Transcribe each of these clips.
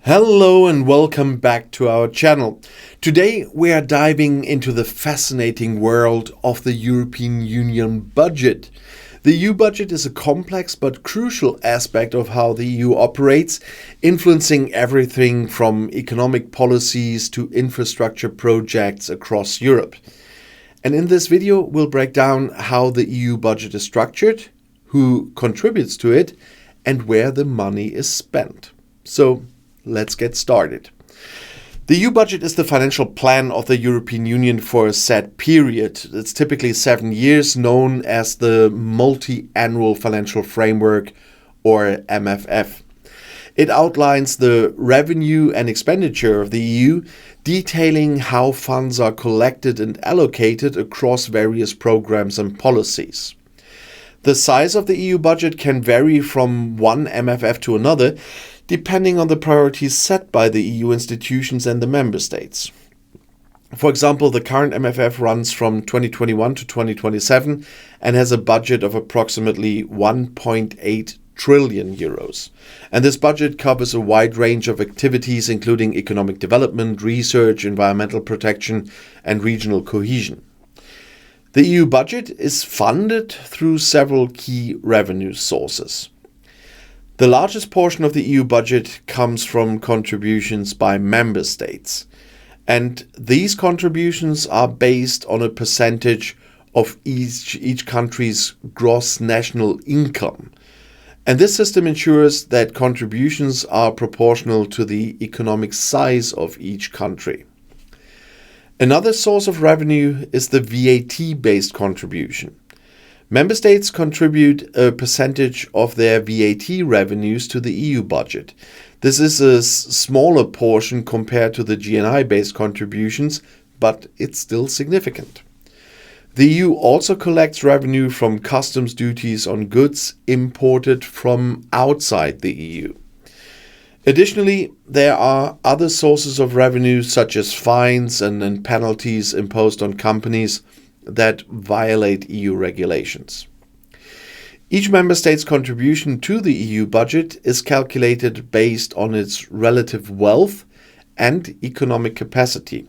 Hello and welcome back to our channel. Today we are diving into the fascinating world of the European Union budget. The EU budget is a complex but crucial aspect of how the EU operates, influencing everything from economic policies to infrastructure projects across Europe. And in this video we'll break down how the EU budget is structured, who contributes to it, and where the money is spent. So let's get started. The EU budget is the financial plan of the European Union for a set period. It's typically 7 years, known as the Multi-Annual Financial Framework, or MFF. It outlines the revenue and expenditure of the EU, detailing how funds are collected and allocated across various programs and policies. The size of the EU budget can vary from one MFF to another, depending on the priorities set by the EU institutions and the member states. For example, the current MFF runs from 2021 to 2027 and has a budget of approximately 1.8 trillion euros. And this budget covers a wide range of activities, including economic development, research, environmental protection, and regional cohesion. The EU budget is funded through several key revenue sources. The largest portion of the EU budget comes from contributions by member states, and these contributions are based on a percentage of each country's gross national income. And this system ensures that contributions are proportional to the economic size of each country. Another source of revenue is the VAT-based contribution. Member states contribute a percentage of their VAT revenues to the EU budget. This is a smaller portion compared to the GNI-based contributions, but it's still significant. The EU also collects revenue from customs duties on goods imported from outside the EU. Additionally, there are other sources of revenue such as fines and penalties imposed on companies that violate EU regulations. Each member state's contribution to the EU budget is calculated based on its relative wealth and economic capacity.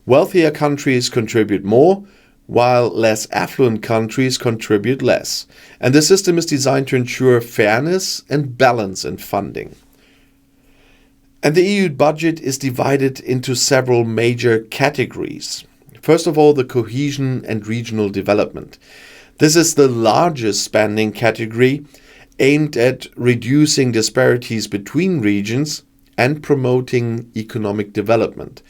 Wealthier countries contribute more, while less affluent countries contribute less. And the system is designed to ensure fairness and balance in funding. And the EU budget is divided into several major categories. First of all, the cohesion and regional development. This is the largest spending category, aimed at reducing disparities between regions and promoting economic development.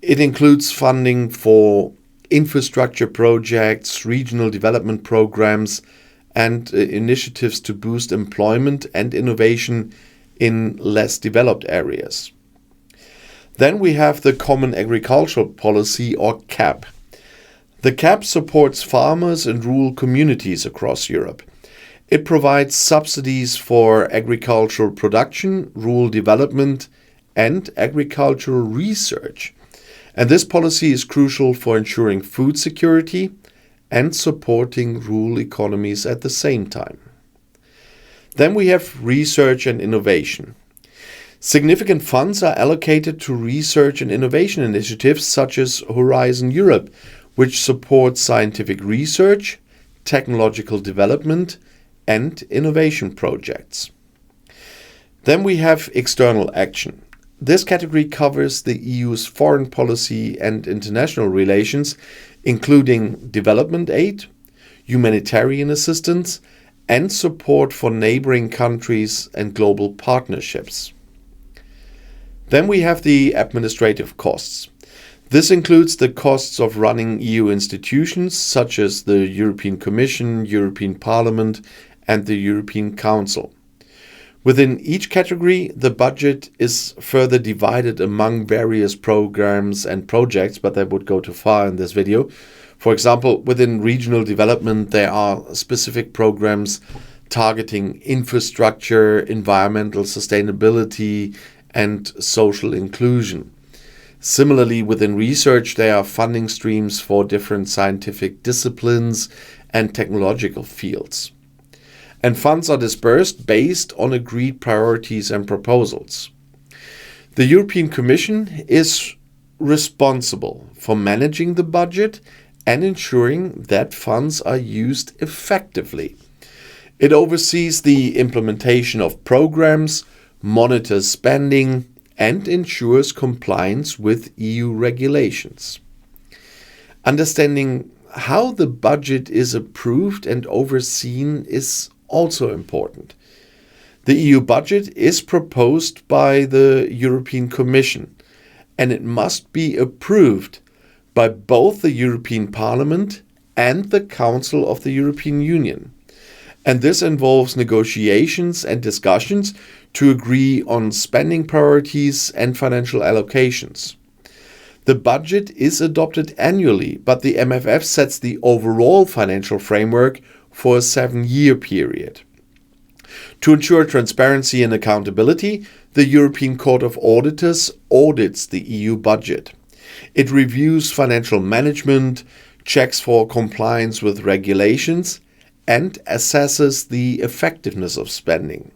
It includes funding for infrastructure projects, regional development programs, and initiatives to boost employment and innovation in less developed areas. Then we have the Common Agricultural Policy, or CAP. The CAP supports farmers and rural communities across Europe. It provides subsidies for agricultural production, rural development, and agricultural research. And this policy is crucial for ensuring food security and supporting rural economies at the same time. Then we have research and innovation. Significant funds are allocated to research and innovation initiatives such as Horizon Europe, which supports scientific research, technological development, and innovation projects. Then we have external action. This category covers the EU's foreign policy and international relations, including development aid, humanitarian assistance, and support for neighboring countries and global partnerships. Then we have the administrative costs. This includes the costs of running EU institutions such as the European Commission, European Parliament, and the European Council. Within each category, the budget is further divided among various programs and projects, but that would go too far in this video. For example, within regional development, there are specific programs targeting infrastructure, environmental sustainability, and social inclusion. Similarly, within research, there are funding streams for different scientific disciplines and technological fields. And funds are dispersed based on agreed priorities and proposals. The European Commission is responsible for managing the budget and ensuring that funds are used effectively. It oversees the implementation of programs, monitors spending, and ensures compliance with EU regulations. Understanding how the budget is approved and overseen is also important. The EU budget is proposed by the European Commission, and it must be approved by both the European Parliament and the Council of the European Union. And this involves negotiations and discussions to agree on spending priorities and financial allocations. The budget is adopted annually, but the MFF sets the overall financial framework for a 7-year period. To ensure transparency and accountability, the European Court of Auditors audits the EU budget. It reviews financial management, checks for compliance with regulations, and assesses the effectiveness of spending.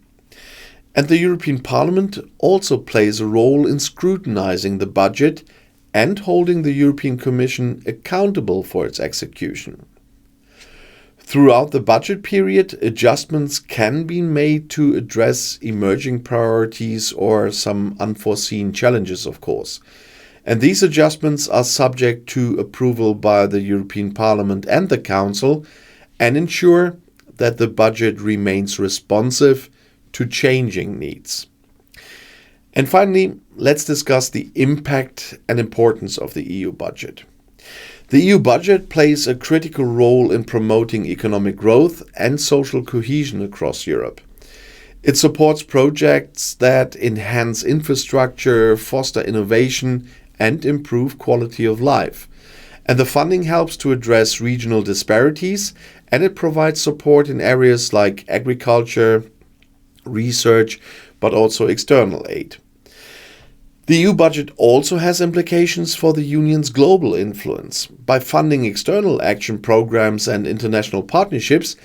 And the European Parliament also plays a role in scrutinizing the budget and holding the European Commission accountable for its execution. Throughout the budget period, adjustments can be made to address emerging priorities or some unforeseen challenges, of course. And these adjustments are subject to approval by the European Parliament and the Council and ensure that the budget remains responsive to changing needs. And finally, let's discuss the impact and importance of the EU budget. The EU budget plays a critical role in promoting economic growth and social cohesion across Europe. It supports projects that enhance infrastructure, foster innovation, and improve quality of life. And the funding helps to address regional disparities, and it provides support in areas like agriculture, research, but also external aid. The EU budget also has implications for the Union's global influence. By funding external action programs and international partnerships,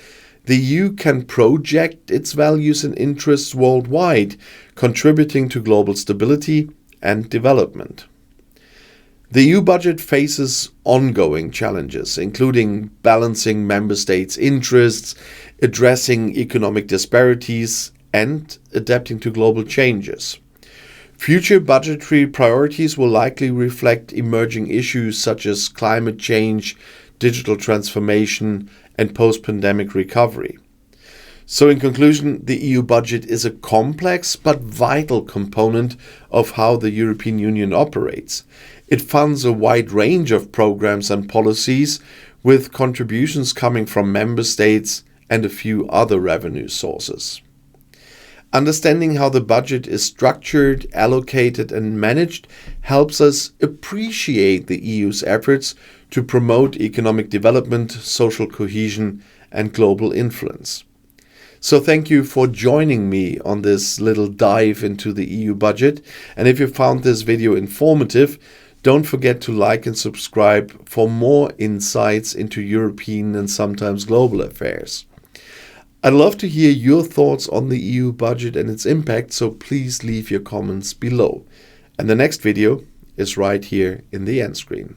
the EU can project its values and interests worldwide, contributing to global stability and development. The EU budget faces ongoing challenges, including balancing member states' interests, addressing economic disparities, and adapting to global changes. Future budgetary priorities will likely reflect emerging issues such as climate change, digital transformation, and post-pandemic recovery. So in conclusion, the EU budget is a complex but vital component of how the European Union operates. It funds a wide range of programs and policies, with contributions coming from member states and a few other revenue sources. Understanding how the budget is structured, allocated, and managed helps us appreciate the EU's efforts to promote economic development, social cohesion, and global influence. So thank you for joining me on this little dive into the EU budget. And if you found this video informative, don't forget to like and subscribe for more insights into European and sometimes global affairs. I'd love to hear your thoughts on the EU budget and its impact, so please leave your comments below. And the next video is right here in the end screen.